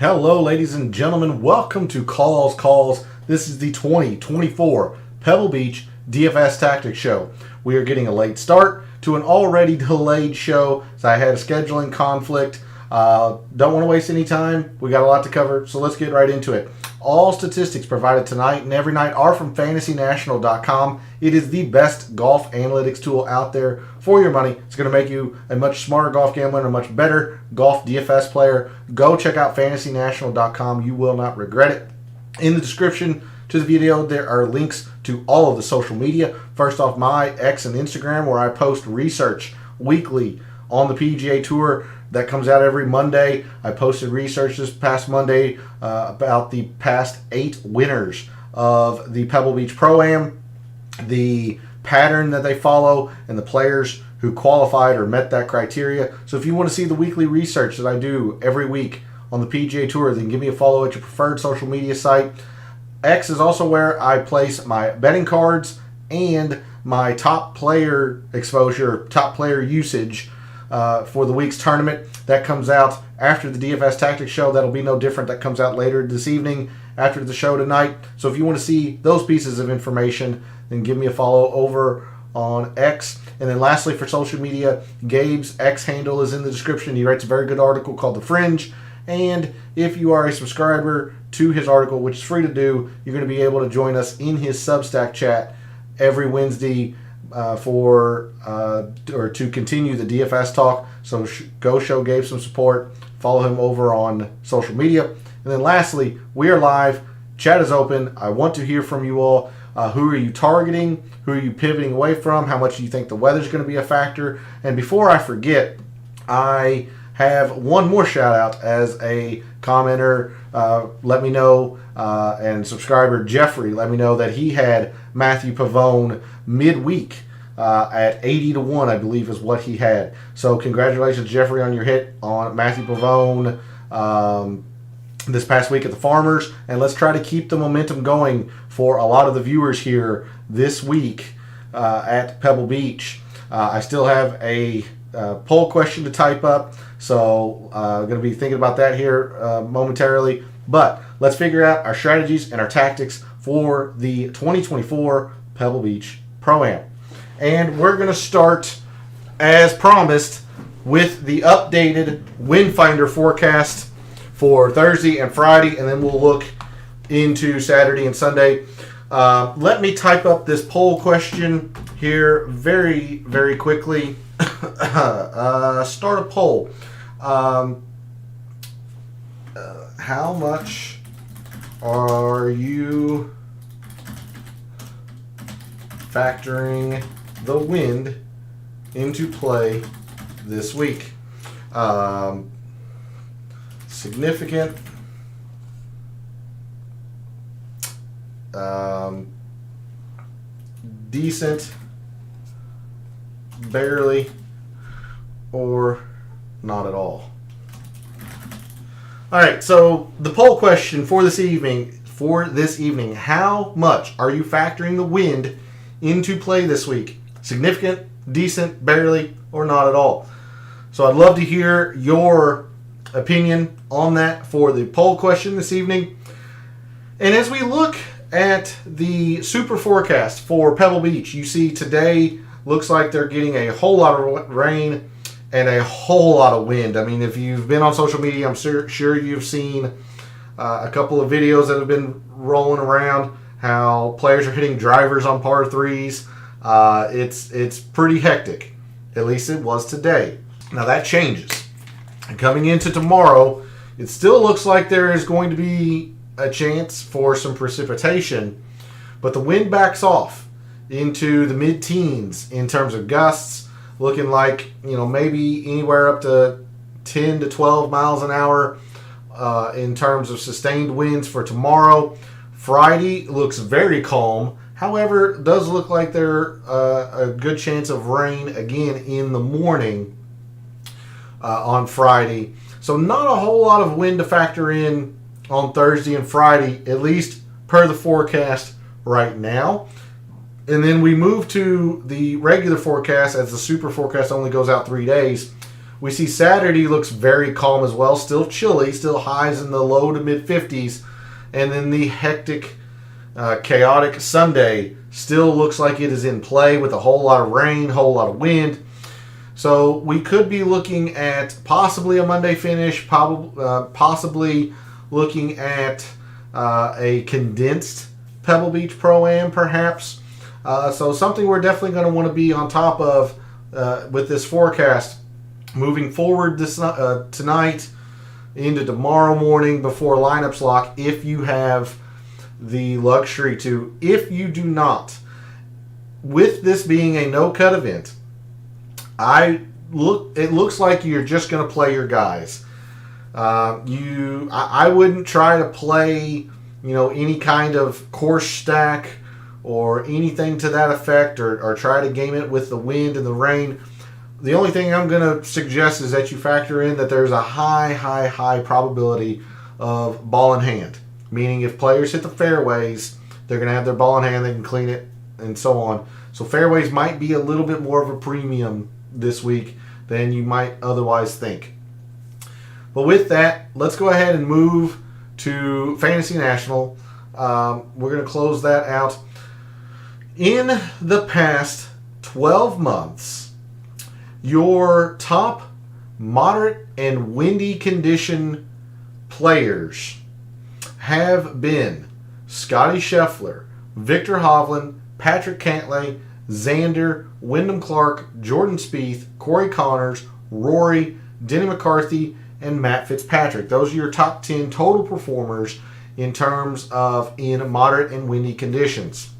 Hello, ladies and gentlemen. Welcome to Calls. This is the 2024 Pebble Beach DFS Tactics show. We are getting a late start to an already delayed show, so I had a scheduling conflict. Don't want to waste any time. We got a lot to cover, so let's get right into it. All statistics provided tonight and every night are from FantasyNational.com. It is the best golf analytics tool out there for your money. It's going to make you a much smarter golf gambler and a much better golf DFS player. Go check out FantasyNational.com. You will not regret it. In the description to the video, there are links to all of the social media. First off, my X and Instagram, where I post research weekly on the PGA Tour. That comes out every Monday. I posted research this past Monday about the past 8 winners of the Pebble Beach Pro-Am, the pattern that they follow, and the players who qualified or met that criteria. So if you want to see the weekly research that I do every week on the PGA Tour, then give me a follow at your preferred social media site. X is also where I place my betting cards and my top player exposure, top player usage for the week's tournament. That comes out after the DFS Tactics show. That'll be no different. That comes out later this evening after the show tonight. So if you want to see those pieces of information, then give me a follow over on X. And then lastly, for social media, Gabe's X handle is in the description. He writes a very good article called The Fringe. And if you are a subscriber to his article, which is free to do, you're going to be able to join us in his Substack chat every Wednesday to continue the DFS talk. So go show Gabe some support. Follow him over on social media. And then lastly, we are live. Chat is open. I want to hear from you all. Who are you targeting? Who are you pivoting away from? How much do you think the weather's going to be a factor? And before I forget, I have one more shout out as a commenter. Let me know, and subscriber Jeffrey, let me know that he had Matthew Pavone midweek at 80-1, I believe is what he had. So congratulations, Jeffrey, on your hit on Matthew Pavone this past week at the Farmers. And let's try to keep the momentum going for a lot of the viewers here this week at Pebble Beach. I still have a poll question to type up, so I'm going to be thinking about that here momentarily. But let's figure out our strategies and our tactics for the 2024 Pebble Beach Pro-Am. And we're going to start, as promised, with the updated wind finder forecast for Thursday and Friday, and then we'll look into Saturday and Sunday. Let me type up this poll question here very, very quickly. Start a poll. How much are you factoring the wind into play this week? Significant, decent, barely, or not at all. All right, so the poll question for this evening, how much are you factoring the wind into play this week? Significant, decent, barely, or not at all? So I'd love to hear your opinion on that for the poll question this evening. And as we look at the super forecast for Pebble Beach, you see today looks like they're getting a whole lot of rain and a whole lot of wind. I mean, if you've been on social media, I'm sure you've seen a couple of videos that have been rolling around how players are hitting drivers on par threes. It's pretty hectic. At least it was today. Now that changes. And coming into tomorrow, it still looks like there is going to be a chance for some precipitation, but the wind backs off into the mid-teens in terms of gusts, looking like, maybe anywhere up to 10 to 12 miles an hour in terms of sustained winds for tomorrow. Friday looks very calm. However, it does look like there's a good chance of rain again in the morning on Friday. So not a whole lot of wind to factor in on Thursday and Friday, at least per the forecast right now. And then we move to the regular forecast, as the super forecast only goes out 3 days. We see Saturday looks very calm as well. Still chilly, still highs in the low to mid 50s. And then the hectic, chaotic Sunday still looks like it is in play with a whole lot of rain, whole lot of wind. So we could be looking at possibly a Monday finish, possibly looking at a condensed Pebble Beach Pro-Am perhaps. So something we're definitely going to want to be on top of with this forecast moving forward tonight into tomorrow morning before lineups lock, if you have the luxury to. If you do not, with this being a no-cut event, it looks like you're just going to play your guys. I wouldn't try to play, any kind of course stack or anything to that effect, or try to game it with the wind and the rain. The only thing I'm going to suggest is that you factor in that there's a high probability of ball in hand. Meaning if players hit the fairways, they're going to have their ball in hand, they can clean it, and so on. So fairways might be a little bit more of a premium this week than you might otherwise think. But with that, let's go ahead and move to Fantasy National. We're going to close that out. In the past 12 months, your top moderate and windy condition players have been Scotty Scheffler, Victor Hovland, Patrick Cantlay, Xander, Wyndham Clark, Jordan Spieth, Corey Connors, Rory, Denny McCarthy, and Matt Fitzpatrick. Those are your top 10 total performers in terms of in moderate and windy conditions.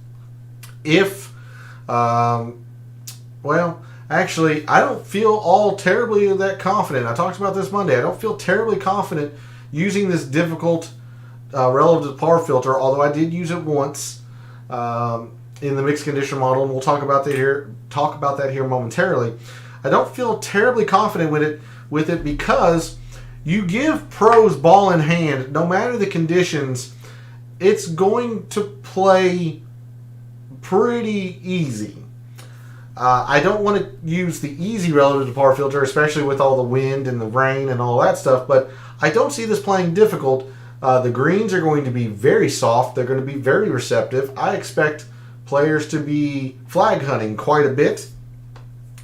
Actually, I don't feel all terribly that confident. I talked about this Monday. I don't feel terribly confident using this difficult relative to par filter, although I did use it once in the mixed condition model, and we'll talk about that here momentarily. I don't feel terribly confident with it because you give pros ball in hand, no matter the conditions, it's going to play pretty easy. I don't want to use the easy relative to par filter, especially with all the wind and the rain and all that stuff, but I don't see this playing difficult. The greens are going to be very soft. They're going to be very receptive. I expect players to be flag hunting quite a bit,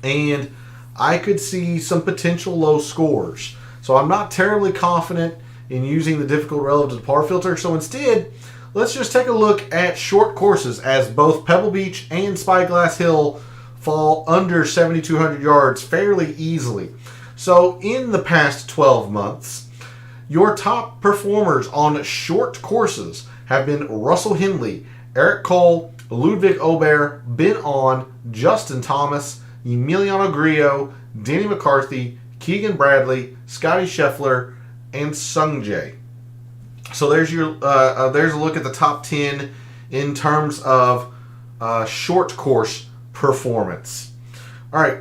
and I could see some potential low scores. So I'm not terribly confident in using the difficult relative to par filter. So instead, let's just take a look at short courses, as both Pebble Beach and Spyglass Hill fall under 7,200 yards fairly easily. So in the past 12 months, your top performers on short courses have been Russell Henley, Eric Cole, Ludwig Aubert, Ben On, Justin Thomas, Emiliano Grillo, Denny McCarthy, Keegan Bradley, Scotty Scheffler, and Sung Jae. So there's a look at the top 10 in terms of short course performance. All right,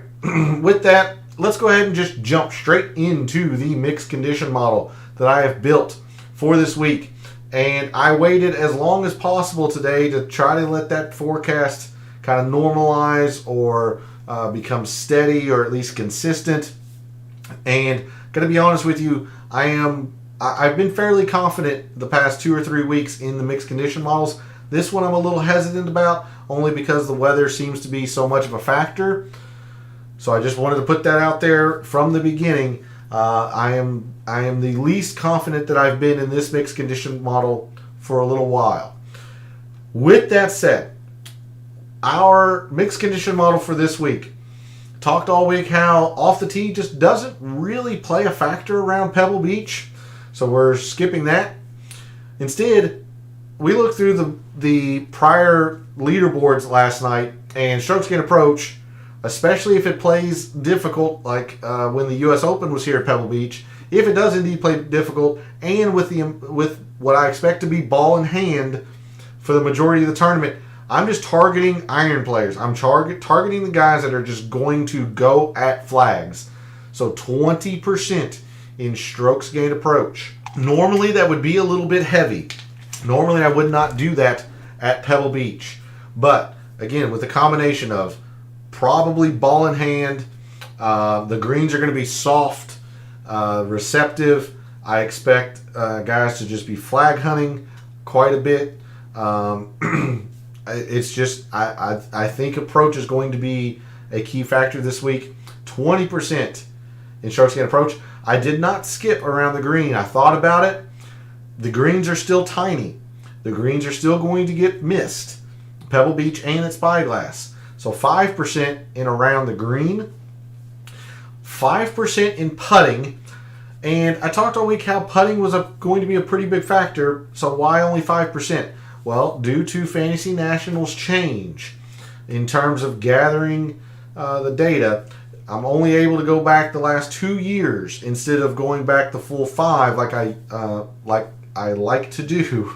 with that, let's go ahead and just jump straight into the mixed condition model that I have built for this week. And I waited as long as possible today to try to let that forecast kind of normalize or become steady, or at least consistent. And gonna be honest with you, I've been fairly confident the past 2 or 3 weeks in the mixed condition models. This one I'm a little hesitant about, only because the weather seems to be so much of a factor. So I just wanted to put that out there from the beginning. I am the least confident that I've been in this mixed condition model for a little while. With that said, our mixed condition model for this week, talked all week how off the tee just doesn't really play a factor around Pebble Beach, so we're skipping that. Instead, we looked through the prior leaderboards last night, and strokes gained approach, especially if it plays difficult, like when the U.S. Open was here at Pebble Beach, if it does indeed play difficult, and with what I expect to be ball in hand for the majority of the tournament, I'm just targeting iron players. I'm targeting the guys that are just going to go at flags. So 20% in strokes gained approach. Normally that would be a little bit heavy. Normally I would not do that at Pebble Beach. But again, with a combination of probably ball in hand The greens are going to be soft, receptive. I expect guys to just be flag hunting quite a bit. It's just I think approach is going to be a key factor this week. 20% in strokes gained approach. I did not skip around the green. I thought about it. The greens are still tiny. The greens are still going to get missed. Pebble Beach and at Spyglass. So 5% in around the green. 5% in putting. And I talked all week how putting was going to be a pretty big factor. So why only 5%? Well, due to Fantasy Nationals change in terms of gathering the data, I'm only able to go back the last 2 years instead of going back the full 5 like I like to do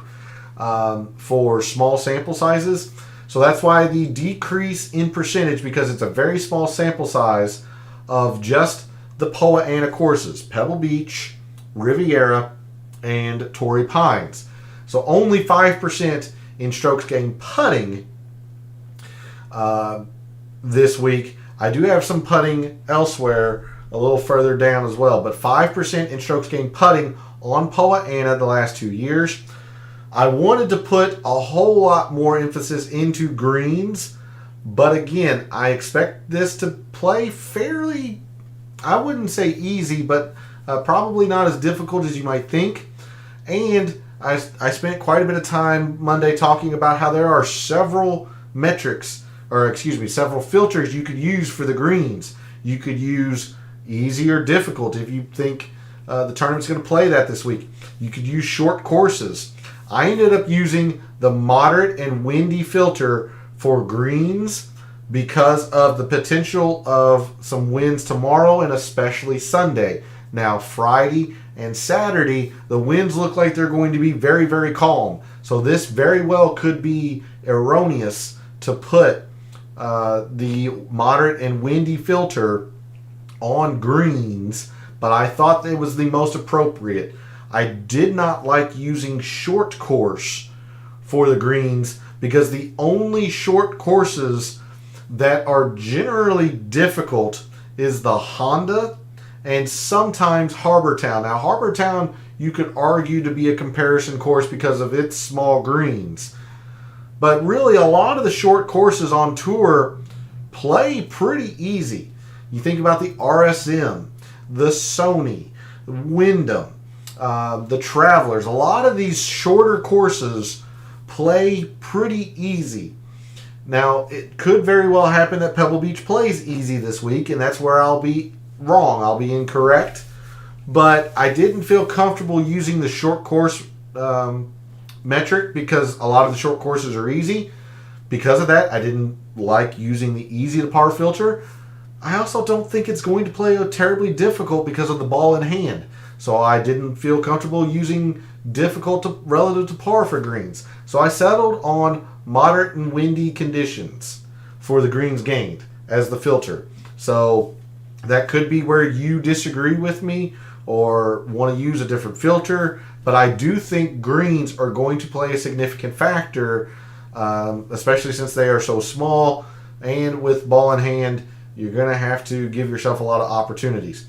for small sample sizes. So that's why the decrease in percentage, because it's a very small sample size of just the Poa annua courses, Pebble Beach, Riviera, and Torrey Pines. So only 5% in strokes gained putting this week. I do have some putting elsewhere a little further down as well, but 5% in strokes gained putting on Poa annua the last 2 years. I wanted to put a whole lot more emphasis into greens, but again, I expect this to play fairly, I wouldn't say easy, but probably not as difficult as you might think. And I spent quite a bit of time Monday talking about how there are several several filters you could use for the greens. You could use easy or difficult if you think the tournament's going to play that this week. You could use short courses. I ended up using the moderate and windy filter for greens because of the potential of some winds tomorrow and especially Sunday. Now, Friday and Saturday, the winds look like they're going to be very, very calm. So this very well could be erroneous to put the moderate and windy filter on greens, but I thought it was the most appropriate. I did not like using short course for the greens because the only short courses that are generally difficult is the Honda and sometimes Harbor Town. Now, Harbor Town, you could argue to be a comparison course because of its small greens. But really, a lot of the short courses on tour play pretty easy. You think about the RSM, the Sony, Wyndham, the Travelers. A lot of these shorter courses play pretty easy. Now, it could very well happen that Pebble Beach plays easy this week, and that's where I'll be wrong. I'll be incorrect. But I didn't feel comfortable using the short course metric because a lot of the short courses are easy. Because of that, I didn't like using the easy to par filter. I also don't think it's going to play terribly difficult because of the ball in hand. So I didn't feel comfortable using difficult relative to par for greens. So I settled on moderate and windy conditions for the greens gained as the filter. So that could be where you disagree with me or want to use a different filter. But I do think greens are going to play a significant factor, especially since they are so small. And with ball in hand, you're going to have to give yourself a lot of opportunities.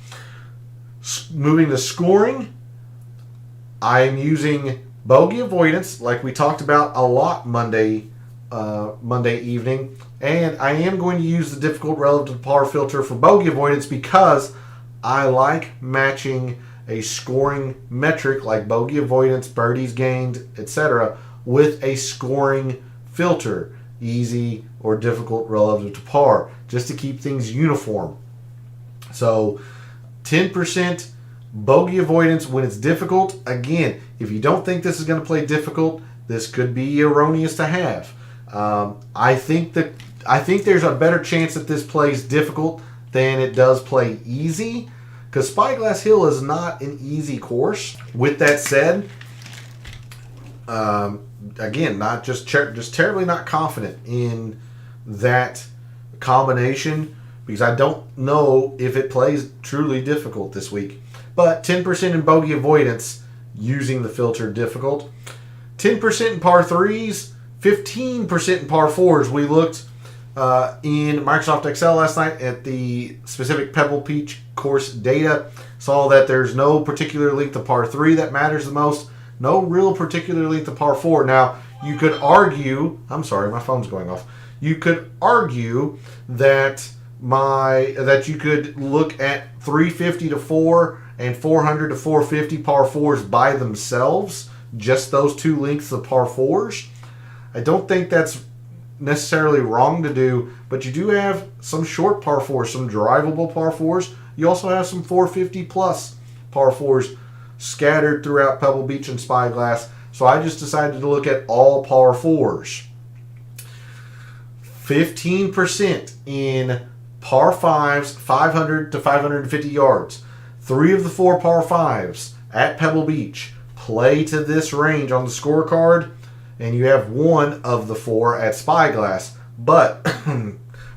Moving to scoring, I am using bogey avoidance, like we talked about a lot Monday evening. And I am going to use the difficult relative to par filter for bogey avoidance because I like matching a scoring metric like bogey avoidance, birdies gained, etc. with a scoring filter, easy or difficult relative to par, just to keep things uniform. So 10% bogey avoidance when it's difficult. Again, if you don't think this is going to play difficult, this could be erroneous to have. I think there's a better chance that this plays difficult than it does play easy, because Spyglass Hill is not an easy course. With that said, again, not just terribly not confident in that combination because I don't know if it plays truly difficult this week. But 10% in bogey avoidance using the filter difficult. 10% in par 3s, 15% in par 4s. We looked in Microsoft Excel last night at the specific Pebble Beach course data. Saw that there's no particular length of par 3 that matters the most. No real particular length of par 4. Now, you could argue, I'm sorry, my phone's going off. You could argue that you could look at 350 to 4 and 400 to 450 par 4s by themselves, just those two lengths of par 4s. I don't think that's necessarily wrong to do, but you do have some short par 4s, some drivable par 4s. You also have some 450 plus par 4s scattered throughout Pebble Beach and Spyglass. So I just decided to look at all par 4s. 15% in par 5s, 500 to 550 yards. 3 of the 4 par 5s at Pebble Beach play to this range on the scorecard, and you have 1 of the 4 at Spyglass. But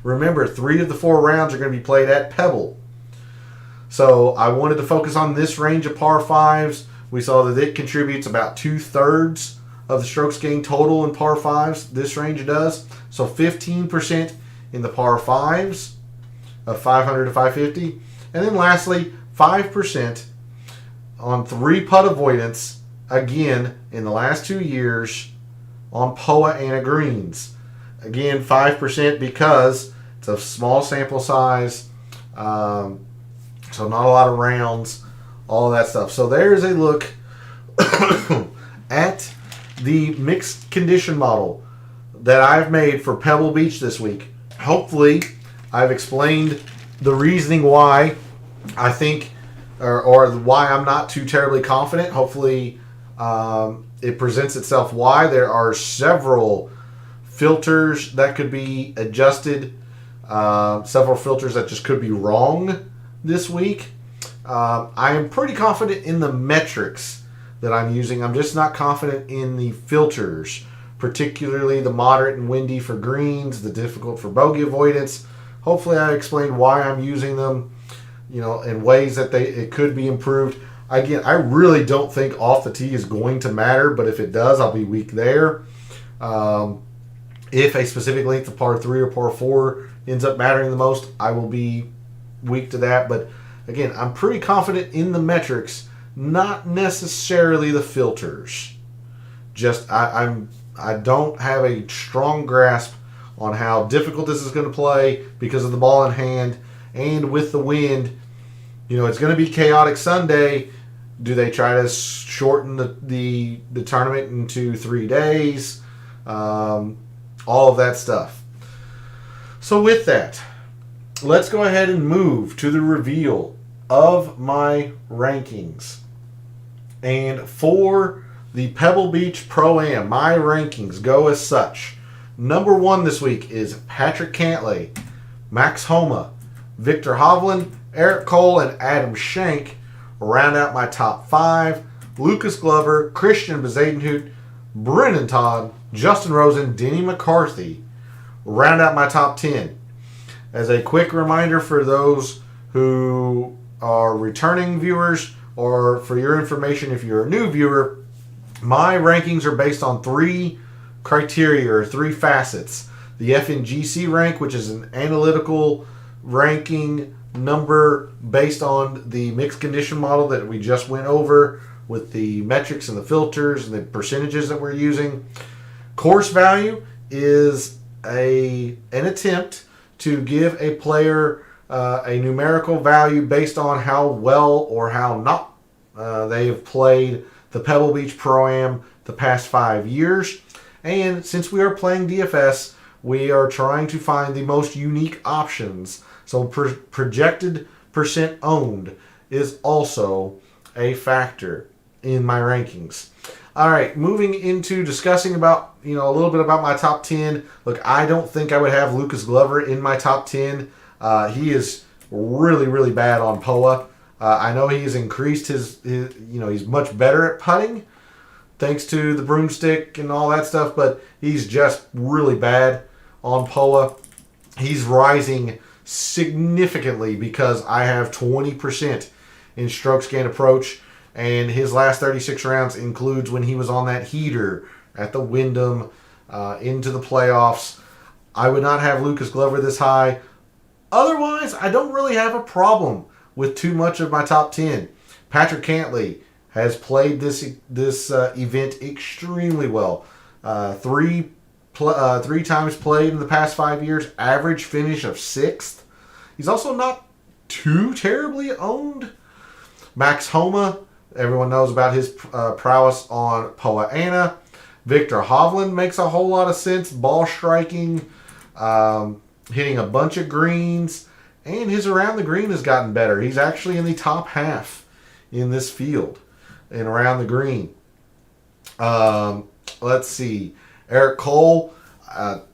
remember, 3 of the 4 rounds are going to be played at Pebble. So I wanted to focus on this range of par 5s. We saw that it contributes about 2/3 of the strokes gained total in par 5s. This range does. So 15% in the par 5s of 500 to 550. And then lastly, 5% on 3 putt avoidance, again, in the last 2 years on POA and greens. Again, 5% because it's a small sample size, so not a lot of rounds, all of that stuff. So there's a look at the mixed condition model that I've made for Pebble Beach this week. Hopefully, I've explained the reasoning why I think, or why I'm not too terribly confident. Hopefully, it presents itself why. There are several filters that could be adjusted, several filters that just could be wrong this week. I am pretty confident in the metrics that I'm using. I'm just not confident in the filters, particularly the moderate and windy for greens, the difficult for bogey avoidance. Hopefully I explained why I'm using them, in ways that it could be improved. Again, I really don't think off the tee is going to matter, but if it does, I'll be weak there. If a specific length of par 3 or par 4 ends up mattering the most, I will be weak to that. But again, I'm pretty confident in the metrics, not necessarily the filters. Just I don't have a strong grasp on how difficult this is going to play because of the ball in hand and with the wind. It's going to be chaotic Sunday. Do they try to shorten the tournament into 3 days? All of that stuff. So with that, let's go ahead and move to the reveal of my rankings. And for the Pebble Beach Pro-Am, my rankings go as such. Number 1 this week is Patrick Cantlay, Max Homa, Victor Hovland, Eric Cole, and Adam Schenk round out my top 5. Lucas Glover, Christian Bezadenhout, Brennan Todd, Justin Rosen, Denny McCarthy round out my top 10. As a quick reminder for those who are returning viewers, or for your information if you're a new viewer, my rankings are based on 3 criteria or 3 facets. The FNGC rank, which is an analytical ranking number based on the mixed condition model that we just went over with the metrics and the filters and the percentages that we're using. Course value is an attempt to give a player a numerical value based on how well or how not they have played the Pebble Beach Pro-Am the past 5 years. And since we are playing DFS, we are trying to find the most unique options. So projected percent owned is also a factor in my rankings. All right, moving into discussing about, a little bit about my top 10. Look, I don't think I would have Lucas Glover in my top 10. He is really, really bad on POA. I know he's increased his, he's much better at putting thanks to the broomstick and all that stuff, but he's just really bad on POA. He's rising significantly because I have 20% in strokes gained approach, and his last 36 rounds includes when he was on that heater at the Wyndham into the playoffs. I would not have Lucas Glover this high. Otherwise, I don't really have a problem with too much of my top 10. Patrick Cantlay has played this event extremely well. Three times played in the past 5 years, average finish of 6th. He's also not too terribly owned. Max Homa, everyone knows about his prowess on Poa annua. Victor Hovland makes a whole lot of sense. Ball striking, hitting a bunch of greens, and his around the green has gotten better. He's actually in the top half in this field and around the green. Let's see. Eric Cole,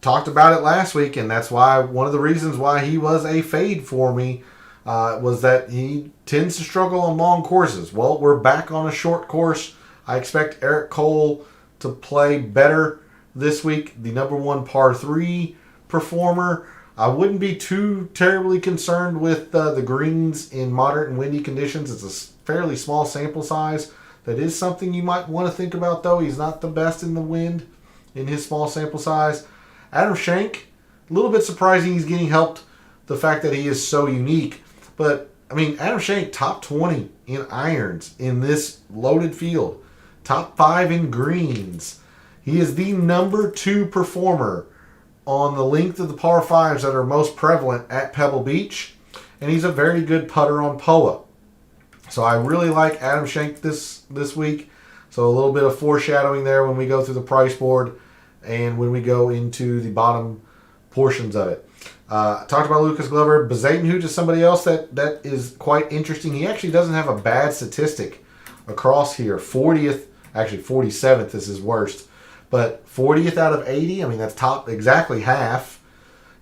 talked about it last week, and that's why one of the reasons why he was a fade for me was that he tends to struggle on long courses. Well, we're back on a short course. I expect Eric Cole to play better this week. The number 1 par 3 performer. I wouldn't be too terribly concerned with the greens in moderate and windy conditions. It's a fairly small sample size. That is something you might want to think about, though. He's not the best in the wind in his small sample size. Adam Schenk, a little bit surprising he's getting helped the fact that he is so unique. But, I mean, Adam Schenk, top 20 in irons in this loaded field. Top 5 in greens. He is the number 2 performer on the length of the par 5s that are most prevalent at Pebble Beach. And he's a very good putter on POA. So I really like Adam Schenk this week. So a little bit of foreshadowing there when we go through the price board and when we go into the bottom portions of it. Talked about Lucas Glover. Bezadenhout is somebody else that is quite interesting. He actually doesn't have a bad statistic across here. 40th, actually 47th is his worst. But 40th out of 80, I mean, that's top exactly half.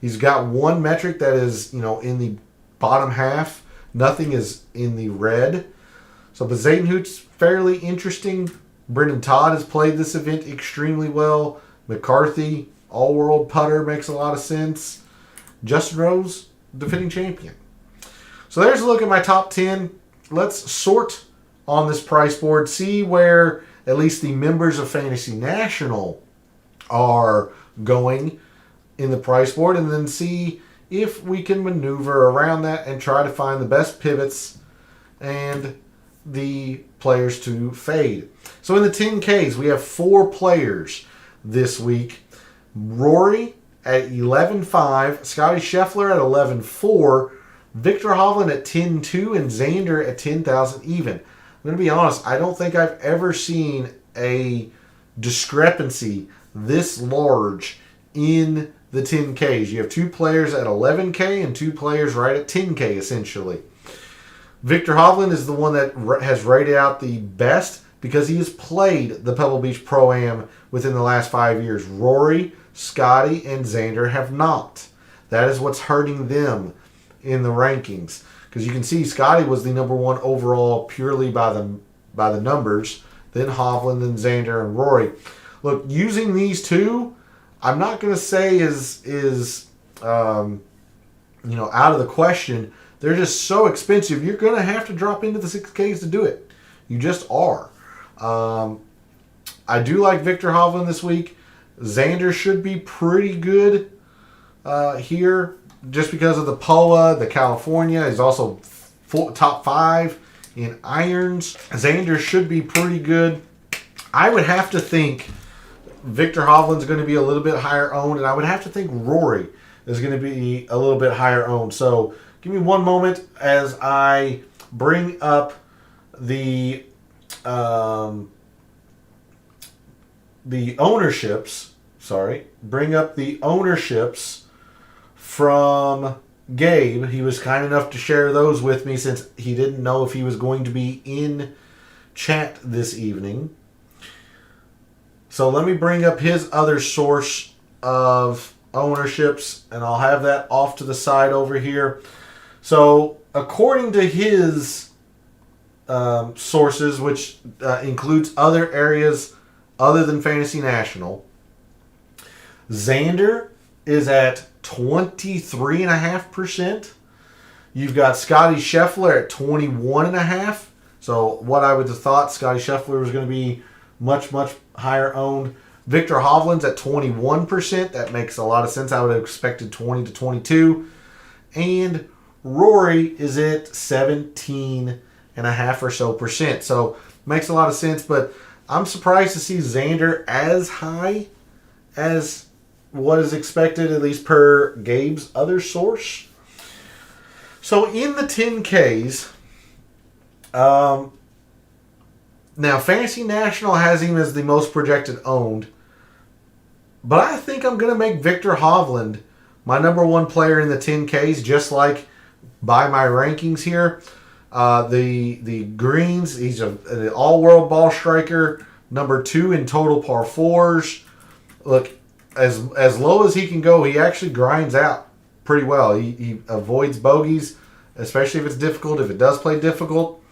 He's got one metric that is, in the bottom half. Nothing is in the red. So Bezadenhout's fairly interesting. Brendan Todd has played this event extremely well. McCarthy, all-world putter, makes a lot of sense. Justin Rose, defending champion. So there's a look at my top 10. Let's sort on this price board, see where at least the members of Fantasy National are going in the price board, and then see if we can maneuver around that and try to find the best pivots and the players to fade. So in the 10Ks, we have 4 players this week. Rory at 11.5, Scotty Scheffler at 11.4, Victor Hovland at 10.2, and Xander at 10,000 even. I'm going to be honest, I don't think I've ever seen a discrepancy this large in the 10Ks. You have 2 players at 11K and 2 players right at 10K, essentially. Victor Hovland is the one that has rated out the best because he has played the Pebble Beach Pro-Am within the last 5 years. Rory, Scotty, and Xander have not. That is what's hurting them in the rankings. Because you can see Scotty was the number 1 overall purely by the numbers. Then Hovland, then Xander, and Rory. Look, using these 2, I'm not going to say is out of the question. They're just so expensive. You're going to have to drop into the 6Ks to do it. You just are. I do like Victor Hovland this week. Xander should be pretty good here just because of the POA, the California. He's also top 5 in irons. Xander should be pretty good. I would have to think Victor Hovland's going to be a little bit higher owned, and I would have to think Rory is going to be a little bit higher owned. So give me one moment as I bring up the ownerships. Bring up the ownerships from Gabe. He was kind enough to share those with me since he didn't know if he was going to be in chat this evening. So let me bring up his other source of ownerships, and I'll have that off to the side over here. So according to his sources, which includes other areas other than Fantasy National, Xander is at 23.5%. You've got Scotty Scheffler at 21.5%. So what I would have thought Scotty Scheffler was going to be much, much higher owned. Victor Hovland's at 21%. That makes a lot of sense. I would have expected 20 to 22. And Rory is at 17.5% or so. So makes a lot of sense, but I'm surprised to see Xander as high as what is expected, at least per Gabe's other source. So in the 10Ks, now Fantasy National has him as the most projected owned, but I think I'm going to make Victor Hovland my number one player in the 10Ks, just like by my rankings here. The greens, he's an all-world ball striker, number 2 in total par 4s. Look, as low as he can go, he actually grinds out pretty well. He avoids bogeys, especially if it's difficult, if it does play difficult.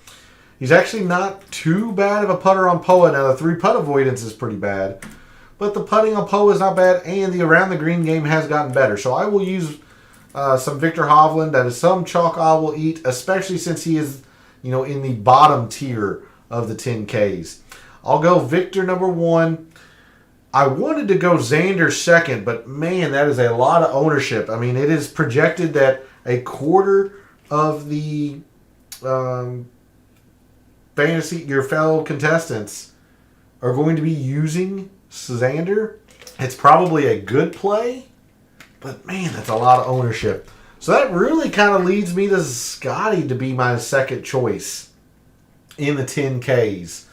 He's actually not too bad of a putter on POA. Now, the 3-putt avoidance is pretty bad, but the putting on POA is not bad, and the around-the-green game has gotten better. So I will use some Victor Hovland. That is some chalk I will eat, especially since he is, in the bottom tier of the 10Ks. I'll go Victor number 1. I wanted to go Xander second, but man, that is a lot of ownership. I mean, it is projected that a quarter of the your fellow contestants are going to be using Xander. It's probably a good play, but man, that's a lot of ownership. So that really kind of leads me to Scotty to be my second choice in the 10Ks.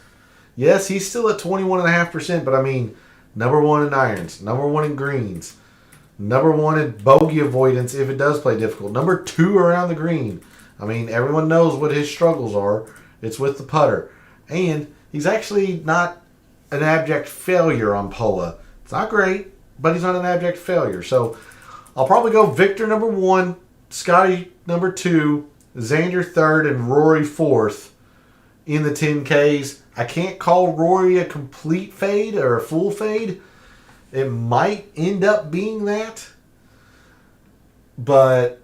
Yes, he's still at 21.5%, but I mean, number 1 in irons, number 1 in greens, number 1 in bogey avoidance if it does play difficult, number 2 around the green. I mean, everyone knows what his struggles are. It's with the putter. And he's actually not an abject failure on POA. It's not great, but he's not an abject failure. So I'll probably go Victor number 1, Scotty number 2, Xander 3rd, and Rory 4th in the 10Ks. I can't call Rory a complete fade or a full fade. It might end up being that. But,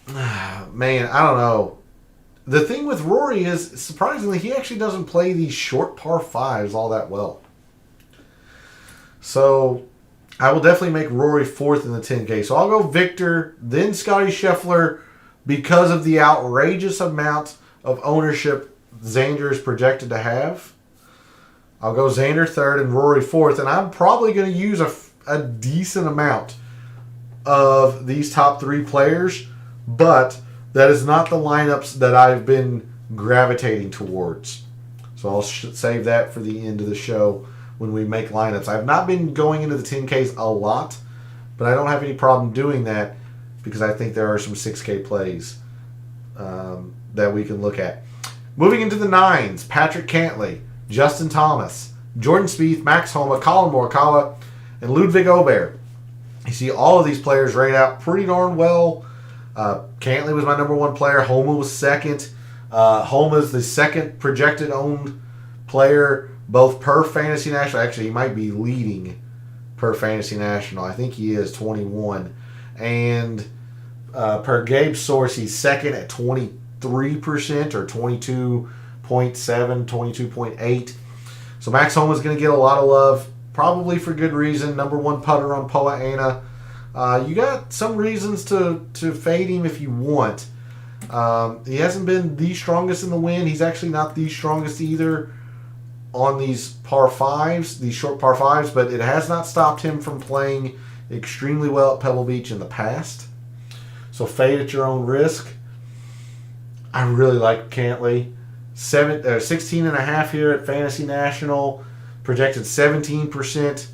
man, I don't know. The thing with Rory is, surprisingly, he actually doesn't play these short par 5s all that well. So, I will definitely make Rory 4th in the 10K. So, I'll go Victor, then Scotty Scheffler, because of the outrageous amount of ownership Xander is projected to have. I'll go Xander 3rd and Rory 4th, and I'm probably going to use a decent amount of these top 3 players, but that is not the lineups that I've been gravitating towards. So I'll save that for the end of the show when we make lineups. I've not been going into the 10Ks a lot, but I don't have any problem doing that because I think there are some 6K plays that we can look at. Moving into the 9s, Patrick Cantlay, Justin Thomas, Jordan Spieth, Max Homa, Colin Morikawa, and Ludwig Aubert. You see all of these players rate out pretty darn well. Cantlay was my number 1 player. Homa was second. Homa's the second projected owned player, both per Fantasy National. Actually, he might be leading per Fantasy National. I think he is 21. And per Gabe's source, he's second at 23% or 22.7, 22.8. So Max Homa's going to get a lot of love, probably for good reason. Number 1 putter on Poa annua. You got some reasons to fade him if you want. He hasn't been the strongest in the wind. He's actually not the strongest either on these par 5s, these short par 5s, but it has not stopped him from playing extremely well at Pebble Beach in the past. So fade at your own risk. I really like Cantlay. 16.5 here at Fantasy National. Projected 17%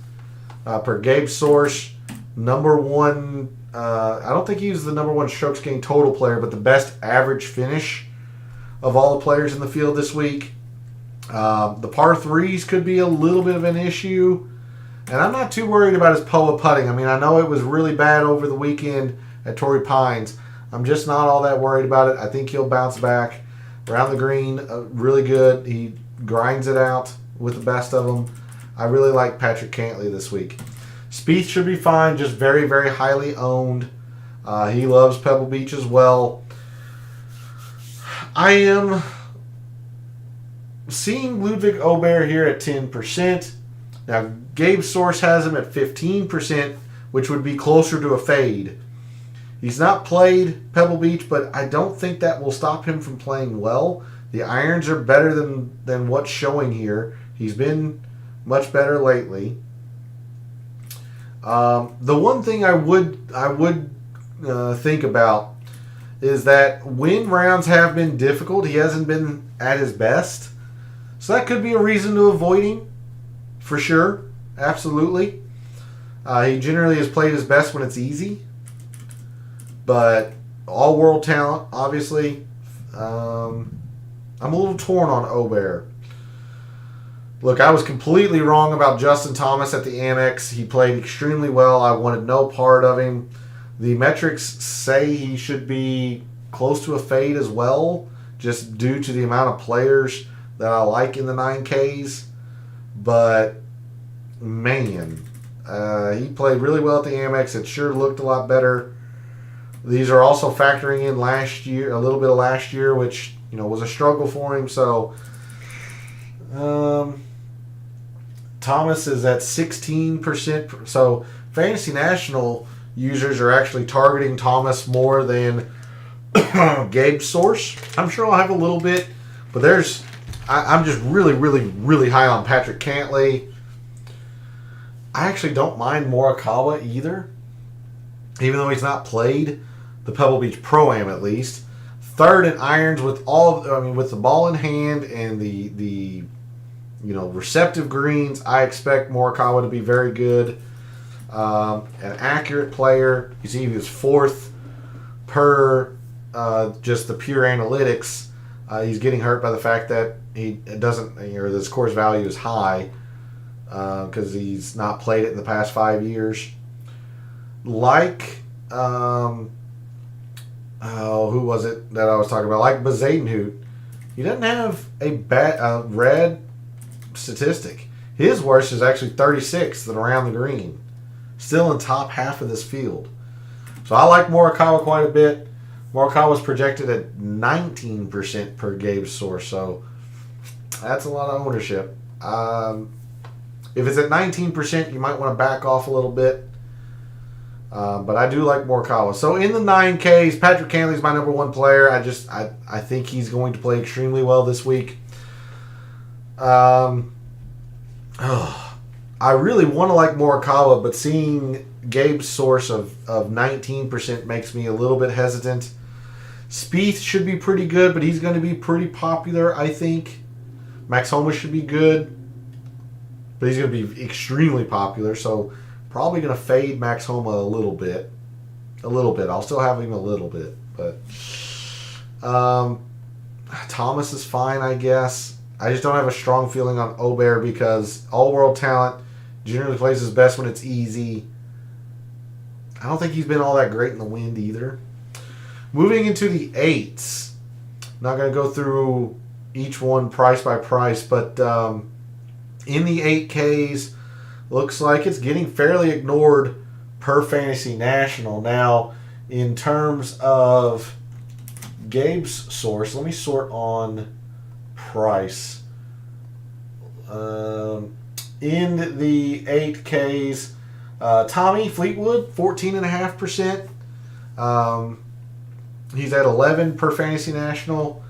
per Gabe's source. Number 1, I don't think he's the number 1 strokes gained total player, but the best average finish of all the players in the field this week. The par 3s could be a little bit of an issue, and I'm not too worried about his POA putting. I mean, I know it was really bad over the weekend at Torrey Pines. I'm just not all that worried about it. I think he'll bounce back. Around the green, really good. He grinds it out with the best of them. I really like Patrick Cantlay this week. Spieth should be fine, just very, very highly owned. He loves Pebble Beach as well. I am seeing Ludwig Aubert here at 10%. Now, Gabe's source has him at 15%, which would be closer to a fade. He's not played Pebble Beach, but I don't think that will stop him from playing well. The irons are better than what's showing here. He's been much better lately. The one thing I would think about is that when rounds have been difficult, he hasn't been at his best. So that could be a reason to avoid him, for sure. Absolutely. He generally has played his best when it's easy. But all-world talent, obviously. I'm a little torn on Aubert. Look, I was completely wrong about Justin Thomas at the Amex. He played extremely well. I wanted no part of him. The metrics say he should be close to a fade as well, just due to the amount of players that I like in the 9Ks. But, man, he played really well at the Amex. It sure looked a lot better. These are also factoring in last year, a little bit of last year, which was a struggle for him. So, Thomas is at 16%. So, Fantasy National users are actually targeting Thomas more than Gabe's source. I'm sure I'll have a little bit, but I'm just really, really, really high on Patrick Cantlay. I actually don't mind Morikawa either, even though he's not played the Pebble Beach Pro-Am at least. Third in irons with with the ball in hand and the receptive greens. I expect Morikawa to be very good. An accurate player. You see, he was fourth per just the pure analytics. He's getting hurt by the fact that he doesn't, his course value is high because he's not played it in the past 5 years. Like, who was it that I was talking about? Like Bezadenhout. He doesn't have a red statistic. His worst is actually 36th and around the green. Still in top half of this field. So I like Morikawa quite a bit. Morikawa was projected at 19% per Gabe's source, so that's a lot of ownership. If it's at 19%, you might want to back off a little bit. But I do like Morikawa. So in the 9Ks, Patrick Cantlay is my number one player. I think he's going to play extremely well this week. I really want to like Morikawa, but seeing Gabe's source of 19% makes me a little bit hesitant. Spieth should be pretty good, but he's going to be pretty popular, I think. Max Homa should be good, but he's going to be extremely popular, so probably going to fade Max Homa a little bit. I'll still have him a little bit, but Thomas is fine, I guess. I just don't have a strong feeling on Aubert because all-world talent generally plays his best when it's easy. I don't think he's been all that great in the wind either. Moving into the 8s. Not going to go through each one price by price, but in the 8Ks, looks like it's getting fairly ignored per Fantasy National. Now, in terms of Gabe's source, let me sort on price. In the 8Ks, Tommy Fleetwood, 14.5%. He's at 11 per Fantasy National.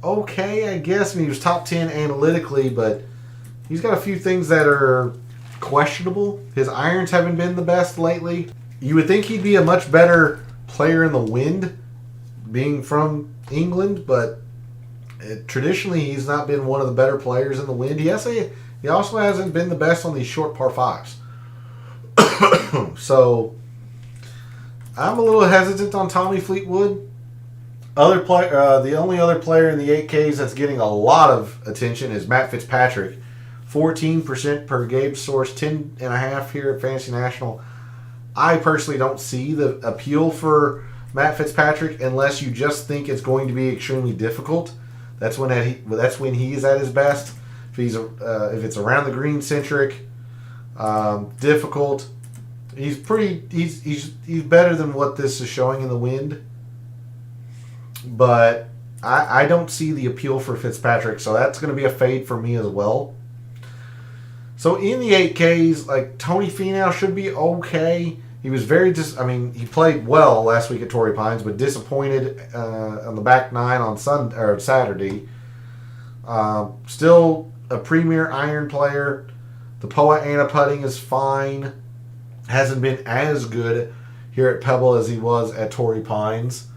Okay, I guess. I mean, he was top 10 analytically, but he's got a few things that are questionable. His irons haven't been the best lately. You would think he'd be a much better player in the wind, being from England, but traditionally he's not been one of the better players in the wind. He also hasn't been the best on these short par 5s. So I'm a little hesitant on Tommy Fleetwood. The only other player in the 8Ks that's getting a lot of attention is Matt Fitzpatrick. 14% per Gabe's source, 10.5 here at Fantasy National. I personally don't see the appeal for Matt Fitzpatrick unless you just think it's going to be extremely difficult. That's when he's at his best. If it's around the green centric, difficult. He's better than what this is showing in the wind. But I don't see the appeal for Fitzpatrick, so that's going to be a fade for me as well. So in the 8Ks, like Tony Finau should be okay. He was he played well last week at Torrey Pines, but disappointed on the back nine on Saturday. Still a premier iron player. The Poa annua putting is fine. Hasn't been as good here at Pebble as he was at Torrey Pines.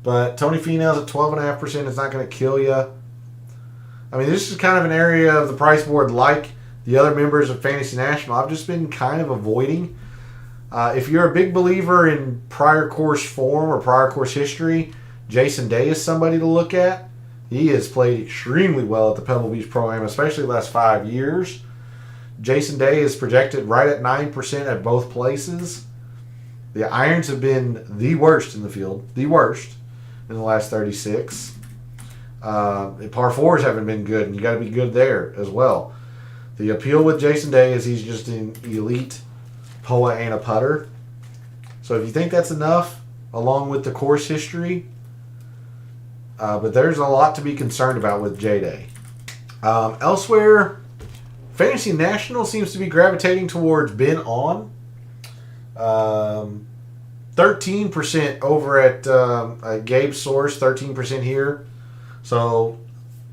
But Tony Finau's at 12.5%. It's not going to kill you. I mean, this is kind of an area of the price board like the other members of Fantasy National I've just been kind of avoiding. If you're a big believer in prior course form or prior course history, Jason Day is somebody to look at. He has played extremely well at the Pebble Beach Pro-Am, especially the last 5 years. Jason Day is projected right at 9% at both places. The irons have been the worst in the field, the worst in the last 36. Par fours haven't been good, and you got to be good there as well. The appeal with Jason Day is he's just an elite Poa annua putter. So if you think that's enough, along with the course history, but there's a lot to be concerned about with J-Day. Elsewhere, Fantasy National seems to be gravitating towards Ben On. 13% over at Gabe's Source, 13% here. So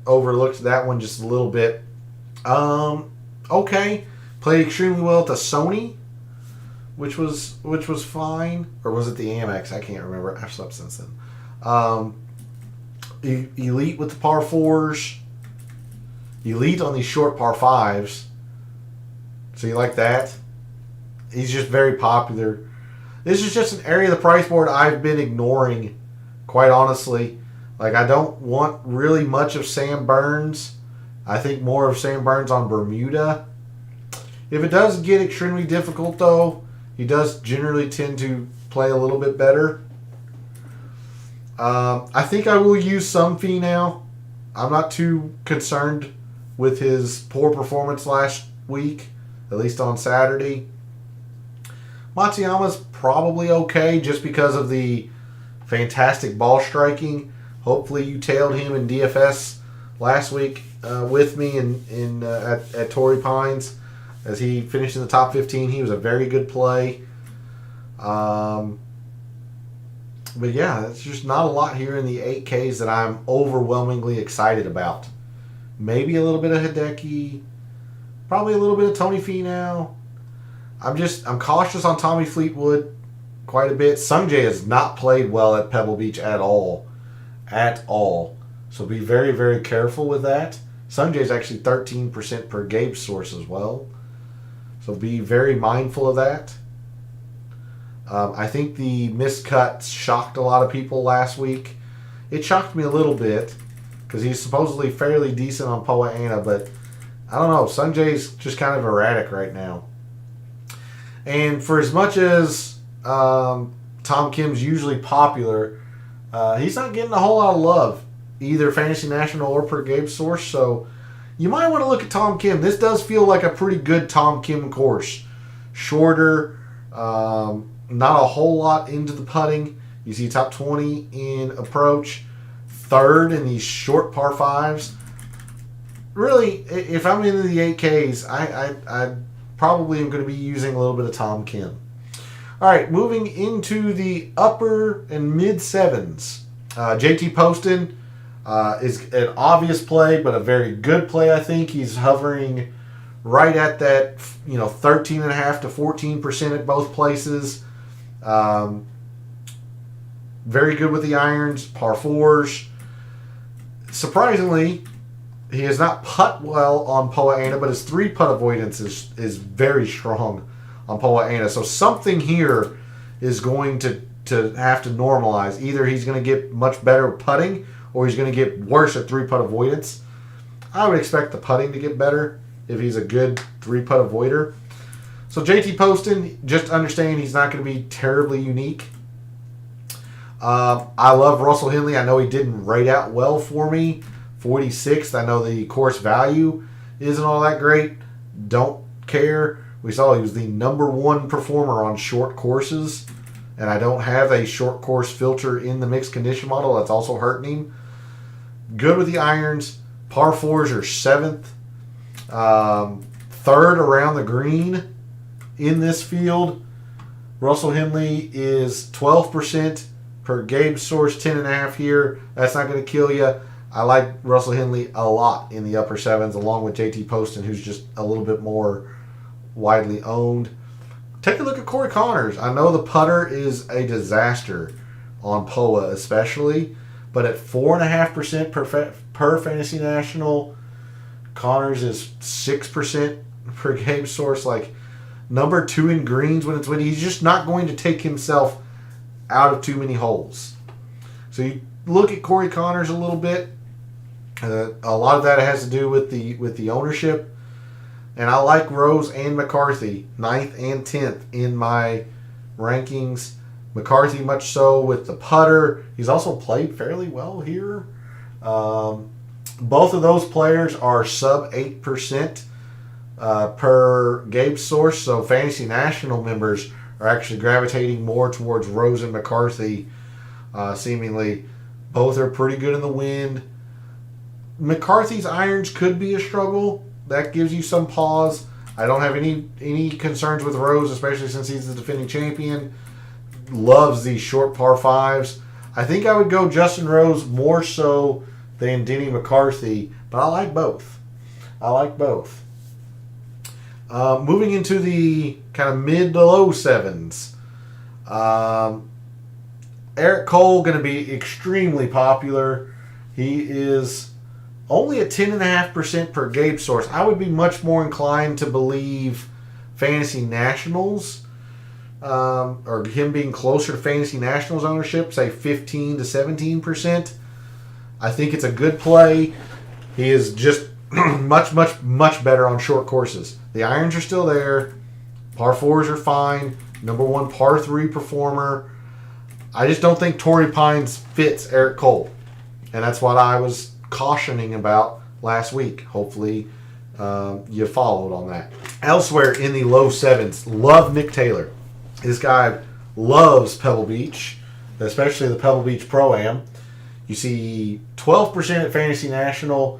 overlooked that one just a little bit. Okay. Played extremely well at the Sony, which was fine. Or was it the Amex? I can't remember. I've slept since then. Elite with the par fours. Elite on these short par fives. So you like that? He's just very popular. This is just an area of the price board I've been ignoring, quite honestly. Like, I don't want really much of Sam Burns. I think more of Sam Burns on Bermuda. If it does get extremely difficult, though, he does generally tend to play a little bit better. I think I will use some Finau. I'm not too concerned with his poor performance last week, at least on Saturday. Matsuyama's probably okay just because of the fantastic ball striking. Hopefully you tailed him in DFS last week with me at Torrey Pines as he finished in the top 15. He was a very good play. But yeah, it's just not a lot here in the 8Ks that I'm overwhelmingly excited about. Maybe a little bit of Hideki. Probably a little bit of Tony Finau. I'm cautious on Tommy Fleetwood quite a bit. Sungjae has not played well at Pebble Beach at all. At all. So be very, very careful with that. Sungjae is actually 13% per Gabe's Source as well. So be very mindful of that. I think the missed cuts shocked a lot of people last week. It shocked me a little bit because he's supposedly fairly decent on Poa annua, but I don't know. Sungjae's just kind of erratic right now. And for as much as Tom Kim's usually popular, he's not getting a whole lot of love, either Fantasy National or per Gabe's Source. So you might want to look at Tom Kim. This does feel like a pretty good Tom Kim course. Shorter, not a whole lot into the putting. You see top 20 in approach, third in these short par fives. Really, if I'm into the 8Ks, I probably am going to be using a little bit of Tom Kim. All right, moving into the upper and mid sevens. JT Poston is an obvious play, but a very good play, I think. He's hovering right at that, 13.5 to 14% at both places. Very good with the irons, par fours. Surprisingly, he has not putt well on Poa annua, but his 3-putt avoidance is very strong on Poa annua. So something here is going to have to normalize. Either he's going to get much better putting or he's going to get worse at 3-putt avoidance. I would expect the putting to get better if he's a good 3-putt avoider. So JT Poston, just understand he's not going to be terribly unique. I love Russell Henley. I know he didn't rate out well for me. 46th. I know the course value isn't all that great. Don't care. We saw he was the number 1 performer on short courses. And I don't have a short course filter in the mixed condition model. That's also hurting him. Good with the irons. Par 4s are 7th. third around the green in this field. Russell Henley is 12% per Gabe Source, 10.5 here. That's not going to kill you. I like Russell Henley a lot in the upper sevens, along with JT Poston, who's just a little bit more widely owned. Take a look at Corey Connors. I know the putter is a disaster on POA especially, but at 4.5% per Fantasy National, Connors is 6% per Gabe Source. Like, number 2 in greens when it's windy. He's just not going to take himself out of too many holes. So you look at Corey Connors a little bit. A lot of that has to do with the ownership. And I like Rose and McCarthy, 9th and 10th in my rankings. McCarthy much so with the putter. He's also played fairly well here. Both of those players are sub 8% per Gabe Source. So Fantasy National members are actually gravitating more towards Rose and McCarthy. Seemingly, both are pretty good in the wind. McCarthy's irons could be a struggle. That gives you some pause. I don't have any concerns with Rose, especially since he's the defending champion. Loves these short par fives. I think I would go Justin Rose more so than Denny McCarthy, but I like both. Moving into the kind of mid to low sevens. Eric Cole going to be extremely popular. He is only at 10.5% per Gabe Source. I would be much more inclined to believe Fantasy Nationals, or him being closer to Fantasy Nationals ownership, say 15 to 17%. I think it's a good play. He is just much better on short courses. The irons are still there. Par 4s are fine. Number 1 par 3 performer. I just don't think Torrey Pines fits Eric Cole. And that's what I was cautioning about last week. Hopefully you followed on that. Elsewhere in the low sevens, love Nick Taylor. This guy loves Pebble Beach, especially the Pebble Beach Pro-Am. You see 12% at Fantasy National,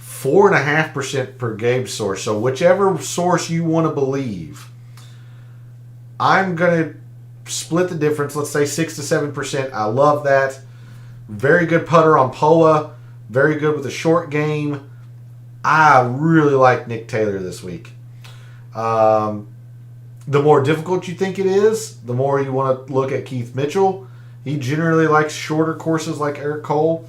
4.5% per Gabe Source. So whichever source you want to believe, I'm going to split the difference. Let's say 6 to 7%. I love that. Very good putter on POA. Very good with the short game. I really like Nick Taylor this week. The more difficult you think it is, the more you want to look at Keith Mitchell. He generally likes shorter courses like Eric Cole.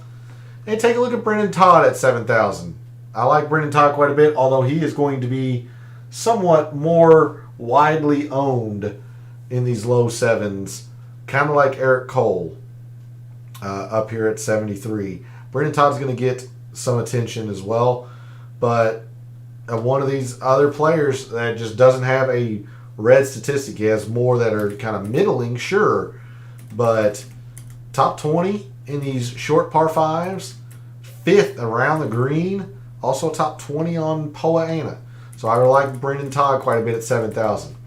And take a look at Brendan Todd at 7,000. I like Brendan Todd quite a bit, although he is going to be somewhat more widely owned in these low sevens, kind of like Eric Cole up here at 73. Brendan Todd's going to get some attention as well, but one of these other players that just doesn't have a red statistic. He has more that are kind of middling, sure, but top 20 in these short par 5s, 5th around the green, also top 20 on POA Ana. So I like Brendan Todd quite a bit at 7,000. And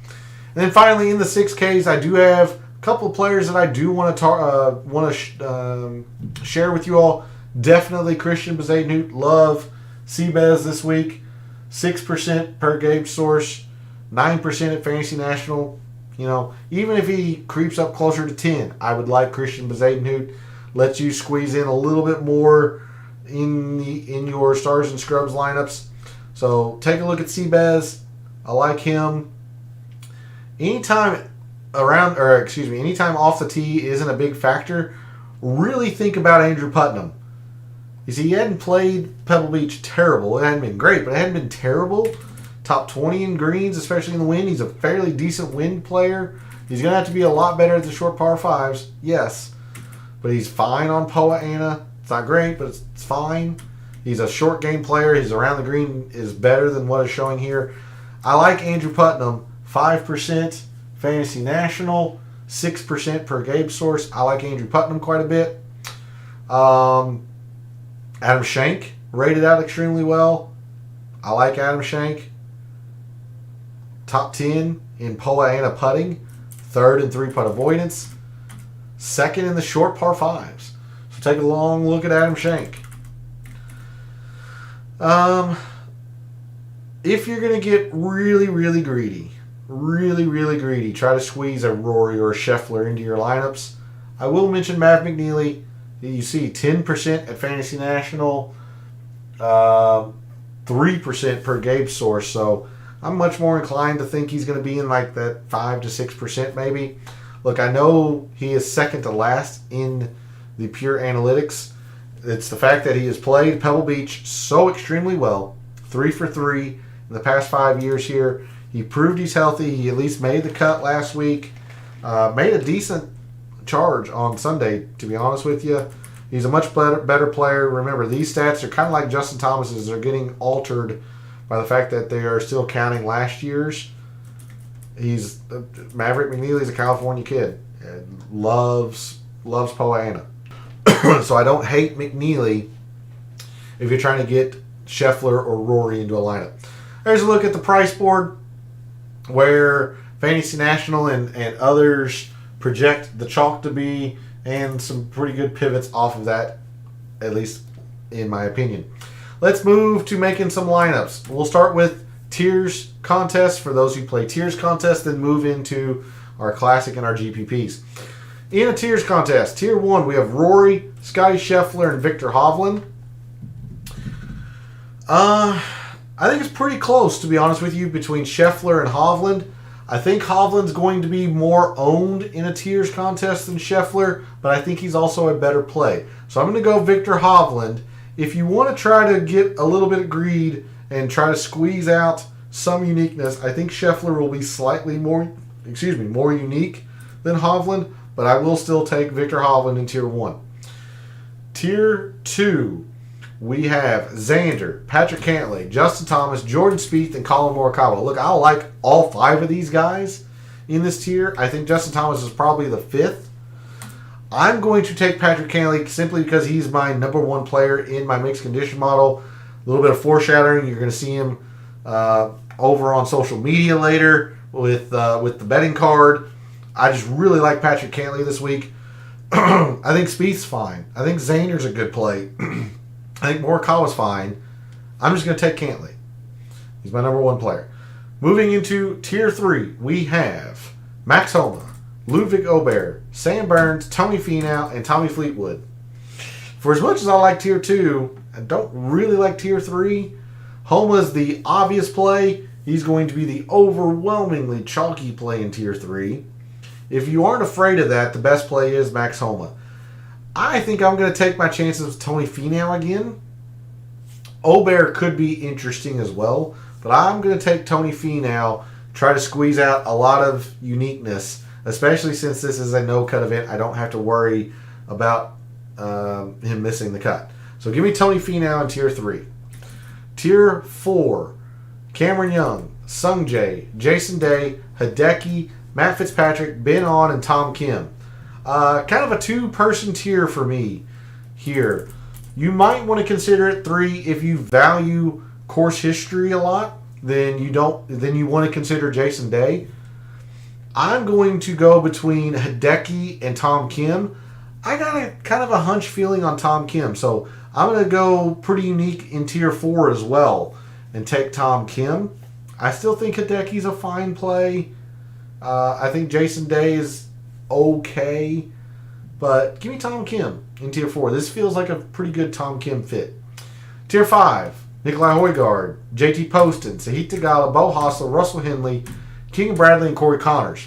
then finally in the 6Ks, I do have a couple of players that I do want to share with you all. Definitely Christian Bezadenhout. Love Seabez this week. 6% per Gabe Source, 9% at Fantasy National. You know, even if he creeps up closer to 10, I would like Christian Bezadenhout. Lets you squeeze in a little bit more in your stars and scrubs lineups. So take a look at Seabez. I like him. Anytime off the tee isn't a big factor, really think about Andrew Putnam. You see, he hadn't played Pebble Beach terrible. It hadn't been great, but it hadn't been terrible. Top 20 in greens, especially in the wind. He's a fairly decent wind player. He's going to have to be a lot better at the short par 5s, yes. But he's fine on POA Ana. It's not great, but it's fine. He's a short game player. His around the green is better than what is showing here. I like Andrew Putnam. 5% Fantasy National, 6% per Gabe Source. I like Andrew Putnam quite a bit. Adam Schenk rated out extremely well. I like Adam Schenk. Top 10 in POA Ana putting, 3rd in 3-putt avoidance, 2nd in the short par 5s. So take a long look at Adam Schenk. if you're going to get really, really greedy, try to squeeze a Rory or a Scheffler into your lineups, I will mention Mav McNeely. You see 10% at Fantasy National, 3% per Gabe source. So I'm much more inclined to think he's going to be in like that 5 to 6% maybe. Look, I know he is second to last in the pure analytics. It's the fact that he has played Pebble Beach so extremely well, 3 for 3 in the past 5 years here. He proved he's healthy. He at least made the cut last week. Made a decent charge on Sunday, to be honest with you. He's a much better player. Remember, these stats are kind of like Justin Thomas's. They're getting altered by the fact that they are still counting last year's. He's Maverick McNeely's a California kid. And loves Poa annua. So I don't hate McNeely if you're trying to get Scheffler or Rory into a lineup. There's a look at the price board where Fantasy National and others project the chalk to be, and some pretty good pivots off of that, at least in my opinion. Let's move to making some lineups. We'll start with tiers contests for those who play tiers contests, then move into our classic and our GPPs. In a tiers contest, tier 1, we have Rory, Scotty Scheffler, and Victor Hovland. I think it's pretty close, to be honest with you, between Scheffler and Hovland. I think Hovland's going to be more owned in a tiers contest than Scheffler, but I think he's also a better play. So I'm going to go Victor Hovland. If you want to try to get a little bit of greed and try to squeeze out some uniqueness, I think Scheffler will be slightly more unique than Hovland, but I will still take Victor Hovland in tier 1. Tier 2, we have Xander, Patrick Cantlay, Justin Thomas, Jordan Spieth, and Colin Morikawa. Look, I like all 5 of these guys in this tier. I think Justin Thomas is probably the 5th. I'm going to take Patrick Cantlay simply because he's my number 1 player in my mixed condition model. A little bit of foreshadowing. You're going to see him over on social media later with the betting card. I just really like Patrick Cantlay this week. I think Spieth's fine. I think Xander's a good play. I think Morikawa's fine. I'm just going to take Cantlay. He's my number 1 player. Moving into Tier 3, we have Max Homa, Ludwig Aubert, Sam Burns, Tony Finau, and Tommy Fleetwood. For as much as I like Tier 2, I don't really like Tier 3. Homa's the obvious play. He's going to be the overwhelmingly chalky play in Tier 3. If you aren't afraid of that, the best play is Max Homa. I think I'm going to take my chances with Tony Finau again. Aubert could be interesting as well, but I'm going to take Tony Finau, try to squeeze out a lot of uniqueness, especially since this is a no-cut event. I don't have to worry about him missing the cut. So give me Tony Finau in Tier 3. Tier 4, Cameron Young, Sung Jae, Jason Day, Hideki, Matt Fitzpatrick, Ben On, and Tom Kim. Kind of a 2-person tier for me here. You might want to consider it 3 if you value course history a lot. Then you want to consider Jason Day. I'm going to go between Hideki and Tom Kim. I got a kind of a hunch feeling on Tom Kim, so I'm going to go pretty unique in Tier 4 as well and take Tom Kim. I still think Hideki's a fine play. I think Jason Day is okay, but give me Tom Kim in Tier 4. This feels like a pretty good Tom Kim fit. Tier 5, Nikolai Højgaard, JT Poston, Sahith Theegala, Beau Hossler, Russell Henley, King Bradley, and Corey Connors.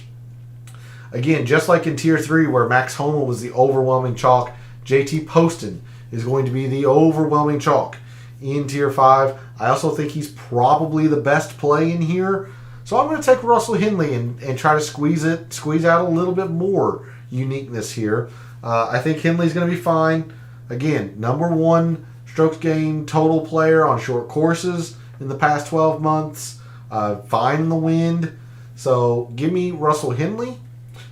Again, just like in Tier 3 where Max Homa was the overwhelming chalk, JT Poston is going to be the overwhelming chalk in Tier 5. I also think he's probably the best play in here. So I'm going to take Russell Henley and try to squeeze out a little bit more uniqueness here. I think Henley's going to be fine. Again, number 1 strokes gained total player on short courses in the past 12 months. Fine in the wind. So give me Russell Henley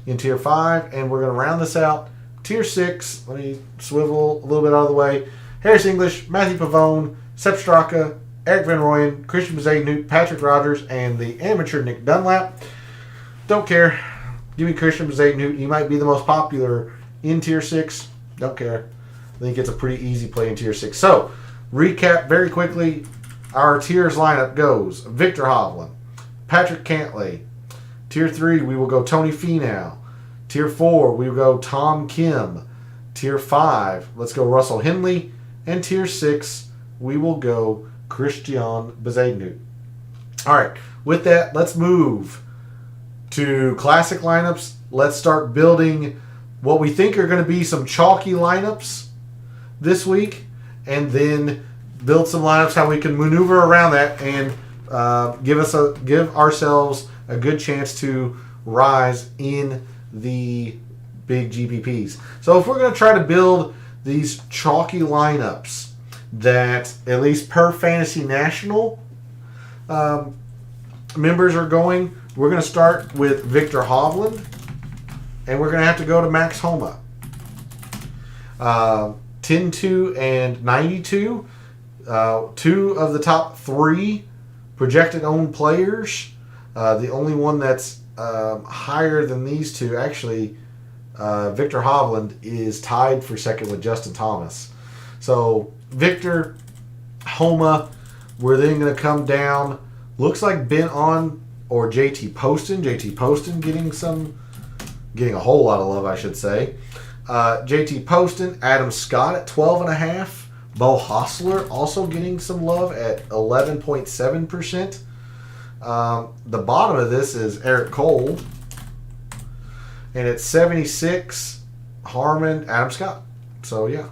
in Tier 5, and we're going to round this out. Tier 6, let me swivel a little bit out of the way. Harris English, Matthew Pavone, Sepp Straka, Eric Van Rooyen, Christian Bezuidenhout, Patrick Rogers, and the amateur Nick Dunlap. Don't care. Give me Christian Bezuidenhout. He might be the most popular in Tier 6. Don't care. I think it's a pretty easy play in Tier 6. So, recap very quickly. our tiers lineup goes Victor Hovland, Patrick Cantlay. Tier 3, we will go Tony Finau. Tier 4, we will go Tom Kim. Tier 5, let's go Russell Henley. And Tier 6, we will go Christian Bezuidenhout. All right, with that, let's move to classic lineups. Let's start building what we think are going to be some chalky lineups this week, and then build some lineups how we can maneuver around that and give ourselves a good chance to rise in the big GPPs. So if we're going to try to build these chalky lineups that at least per Fantasy National members are going, we're going to start with Victor Hovland, and we're going to have to go to Max Homa. 10-2 and 92, two of the top 3 projected owned players. The only one that's higher than these two, actually, Victor Hovland, is tied for second with Justin Thomas. So Victor, Homa, we're then going to come down. Looks like Ben On or JT Poston. JT Poston getting a whole lot of love, I should say. JT Poston, Adam Scott at 12.5. Bo Hostler also getting some love at 11.7%. The bottom of this is Eric Cole, and at 76, Harman, Adam Scott. So yeah,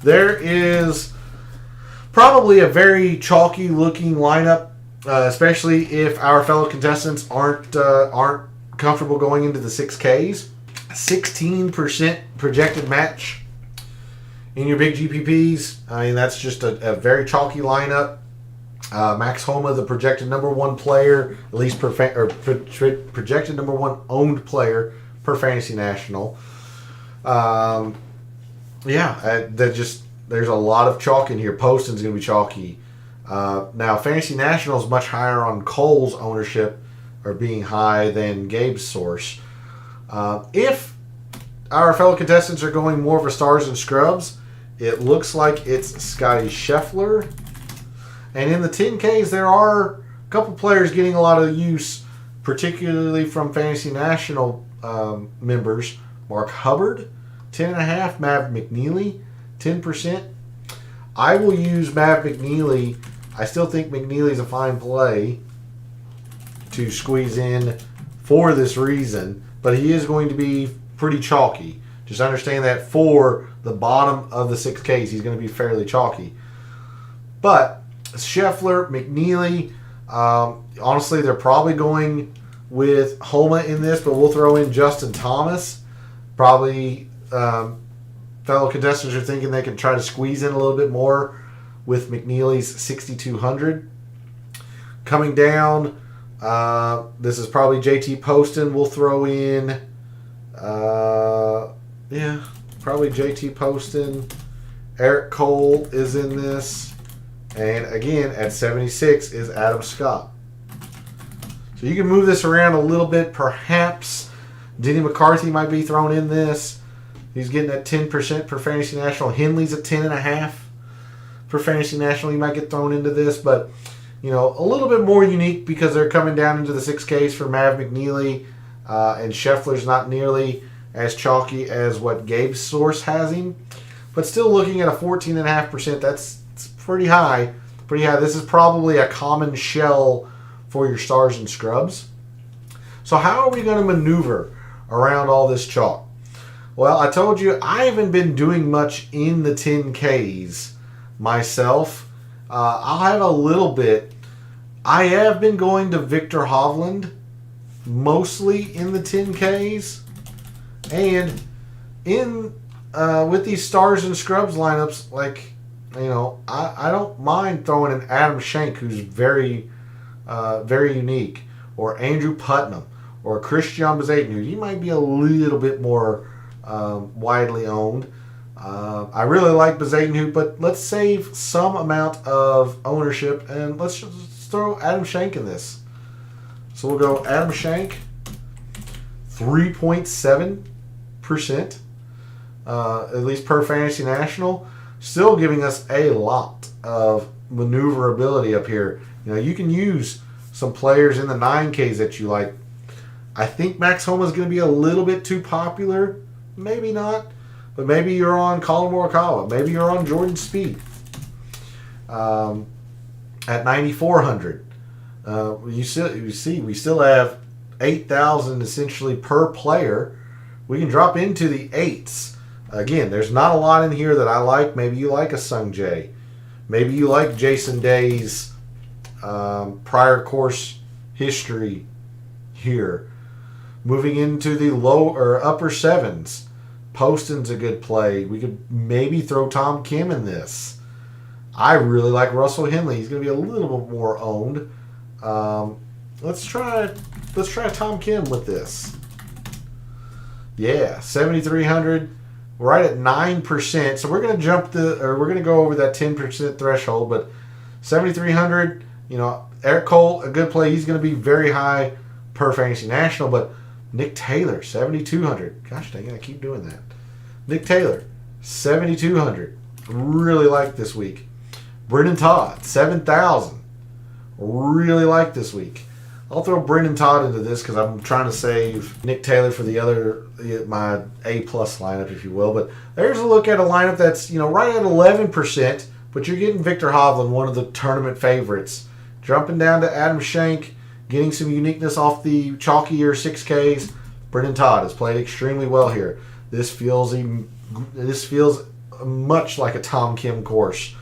there is probably a very chalky looking lineup, especially if our fellow contestants aren't comfortable going into the 6Ks. 16% projected match in your big GPPs. I mean, that's just a very chalky lineup. Max Homa, the projected number 1 player, at least projected number 1 owned player per Fantasy National. There's a lot of chalk in here. Poston's going to be chalky. Now, Fantasy National is much higher on Cole's ownership, or being high, than Gabe's source. If our fellow contestants are going more of a stars and scrubs, it looks like it's Scotty Scheffler. And in the 10Ks, there are a couple players getting a lot of use, particularly from Fantasy National members. Mark Hubbard, 10.5. Mav McNeely, 10%. I will use Mav McNeely. I still think McNeely's a fine play to squeeze in for this reason, but he is going to be pretty chalky. Just understand that for the bottom of the 6Ks, he's going to be fairly chalky. But Scheffler, McNeely, honestly, they're probably going with Homa in this, but we'll throw in Justin Thomas. Probably fellow contestants are thinking they can try to squeeze in a little bit more with McNeely's 6,200. Coming down, this is probably JT Poston. We'll throw in, probably JT Poston. Eric Cole is in this. And again, at 76 is Adam Scott. So you can move this around a little bit. Perhaps Denny McCarthy might be thrown in this. He's getting at 10% for Fantasy National. Henley's at 10.5 for Fantasy National. He might get thrown into this, but a little bit more unique because they're coming down into the 6Ks for Mav McNeely, and Scheffler's not nearly as chalky as what Gabe's source has him, but still looking at a 14.5%. That's pretty high. Pretty high. This is probably a common shell for your stars and scrubs. So how are we going to maneuver around all this chalk? Well, I told you I haven't been doing much in the 10Ks myself. I'll have a little bit. I have been going to Victor Hovland mostly in the 10Ks, and in with these stars and scrubs lineups, I don't mind throwing in Adam Schenk, who's very unique, or Andrew Putnam, or Christian Bezuidenhout. He might be a little bit more widely owned. I really like Bezuidenhout, but let's save some amount of ownership and let's just throw Adam Schenk in this. So we'll go Adam Schenk, 3.7%, at least per Fantasy National. Still giving us a lot of maneuverability up here. You know, you can use some players in the 9Ks that you like. I think Max Homa is going to be a little bit too popular. Maybe not. But maybe you're on Colin Morikawa. Maybe you're on Jordan Spieth. At 9,400. You see, we still have 8,000 essentially per player. We can drop into the 8s. Again, there's not a lot in here that I like. Maybe you like a Sung Jae. Maybe you like Jason Day's prior course history here. Moving into the low or upper 7s. Poston's a good play. We could maybe throw Tom Kim in this. I really like Russell Henley. He's going to be a little bit more owned. Let's try Tom Kim with this. Yeah, 7,300, right at 9%. So we're going to go over that 10% threshold. But 7,300, you know, Eric Cole, a good play. He's going to be very high per Fantasy National. But Nick Taylor, 7,200. Gosh dang it, I keep doing that. Nick Taylor, 7,200. Really like this week. Brendan Todd, 7,000. Really like this week. I'll throw Brendan Todd into this because I'm trying to save Nick Taylor for my A-plus lineup, if you will. But there's a look at a lineup that's, you know, right at 11%, but you're getting Victor Hovland, one of the tournament favorites. Jumping down to Adam Schenk, getting some uniqueness off the chalkier 6Ks. Brendan Todd has played extremely well here. This feels much like a Tom Kim course.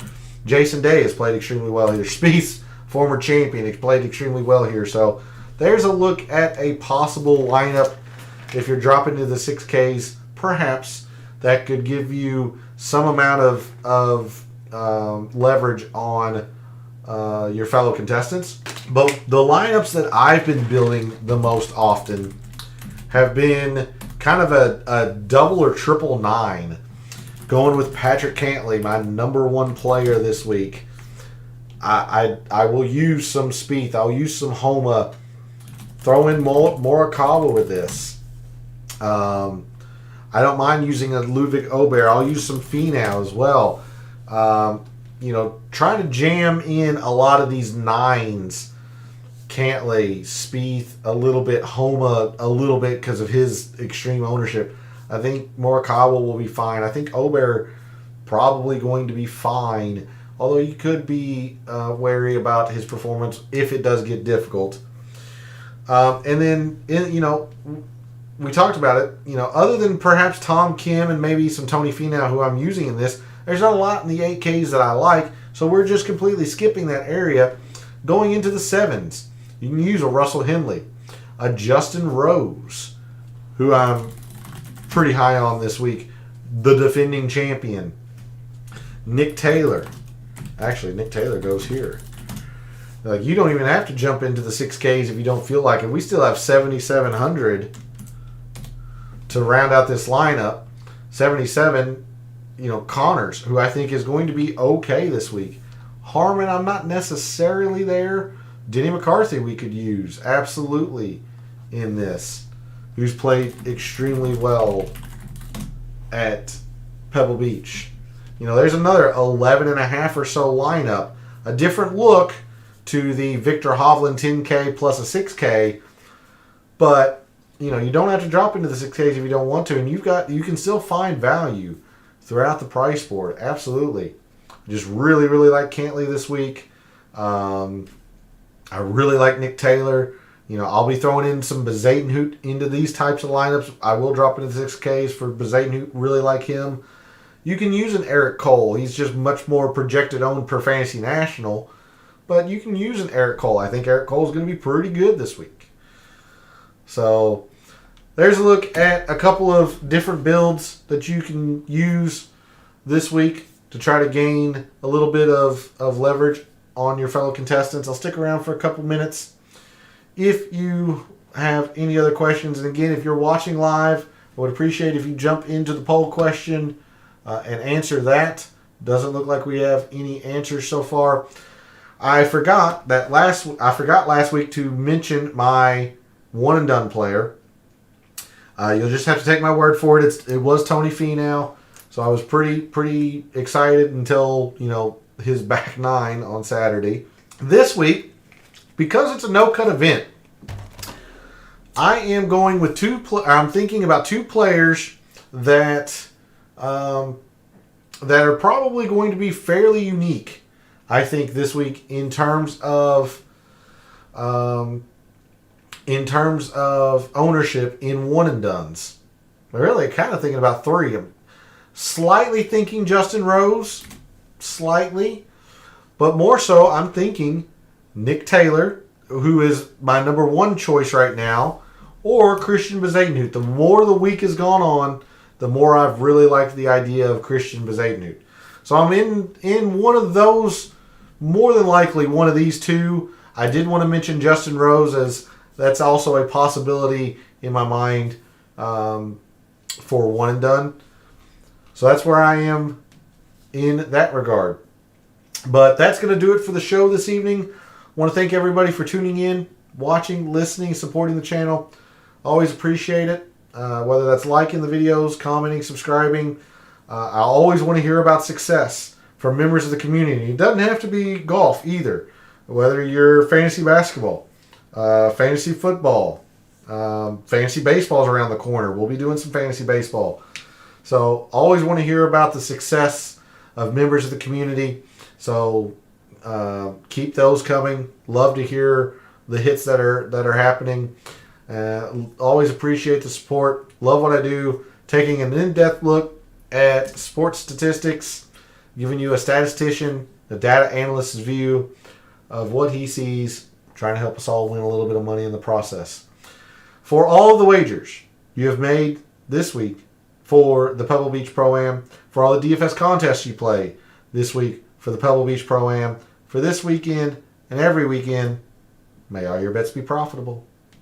Jason Day has played extremely well here. Spieth, former champion, has played extremely well here. So there's a look at a possible lineup. If you're dropping to the 6Ks, perhaps that could give you some amount of leverage on your fellow contestants. But the lineups that I've been building the most often have been kind of a double or triple 9. Going with Patrick Cantlay, my number 1 player this week. I will use some Spieth. I'll use some Homa. Throw in Morikawa with this. I don't mind using a Ludwig Ober. I'll use some Finau as well. You know, trying to jam in a lot of these 9s. Cantlay, Spieth, a little bit, Homa, a little bit because of his extreme ownership. I think Morikawa will be fine. I think Ober probably going to be fine, although you could be wary about his performance if it does get difficult. And then, you know, we talked about it. You know, other than perhaps Tom Kim and maybe some Tony Finau, who I'm using in this, there's not a lot in the 8Ks that I like, so we're just completely skipping that area. Going into the 7s, you can use a Russell Henley, a Justin Rose, who I'm pretty high on this week, the defending champion. Nick Taylor. Actually, Nick Taylor goes here. Like, you don't even have to jump into the 6Ks if you don't feel like it. We still have 7,700 to round out this lineup. 77, you know, Connors, who I think is going to be okay this week. Harmon, I'm not necessarily there. Denny McCarthy we could use, absolutely, in this, who's played extremely well at Pebble Beach. You know, there's another 11.5 or so lineup. A different look to the Victor Hovland 10K plus a 6K. But, you know, you don't have to drop into the 6Ks if you don't want to. And you can still find value throughout the price board. Absolutely. Just really, really like Cantlay this week. I really like Nick Taylor. You know, I'll be throwing in some Bezadenhout into these types of lineups. I will drop into the 6Ks for Bezadenhout. Really like him. You can use an Eric Cole. He's just much more projected owned per Fantasy National. But you can use an Eric Cole. I think Eric Cole is going to be pretty good this week. So there's a look at a couple of different builds that you can use this week to try to gain a little bit of leverage on your fellow contestants. I'll stick around for a couple minutes. If you have any other questions, and again, if you're watching live, I would appreciate if you jump into the poll question and answer that. Doesn't look like we have any answers so far. I forgot last week to mention my one and done player. You'll just have to take my word for it. It was Tony Finau, so I was pretty excited until, you know, his back nine on Saturday. This week, because it's a no-cut event, I am going with I'm thinking about two players that that are probably going to be fairly unique, I think, this week in terms of ownership in one and dones. Really, kind of thinking about three. I'm slightly thinking Justin Rose, slightly, but more so, I'm thinking Nick Taylor, who is my number one choice right now, or Christian Bezuidenhout. The more the week has gone on, the more I've really liked the idea of Christian Bezuidenhout. So I'm in one of those, more than likely one of these two. I did want to mention Justin Rose, as that's also a possibility in my mind for one and done. So that's where I am in that regard. But that's going to do it for the show this evening. I want to thank everybody for tuning in, watching, listening, supporting the channel. Always appreciate it. Whether that's liking the videos, commenting, subscribing. I always want to hear about success from members of the community. It doesn't have to be golf either. Whether you're fantasy basketball, fantasy football, fantasy baseball's around the corner. We'll be doing some fantasy baseball. So always want to hear about the success of members of the community. So keep those coming. Love to hear the hits that are happening. Always appreciate the support. Love what I do. Taking an in-depth look at sports statistics, giving you a statistician, a data analyst's view of what he sees, trying to help us all win a little bit of money in the process. For all of the wagers you have made this week for the Pebble Beach Pro-Am, for all the DFS contests you play this week for the Pebble Beach Pro-Am, for this weekend and every weekend, may all your bets be profitable.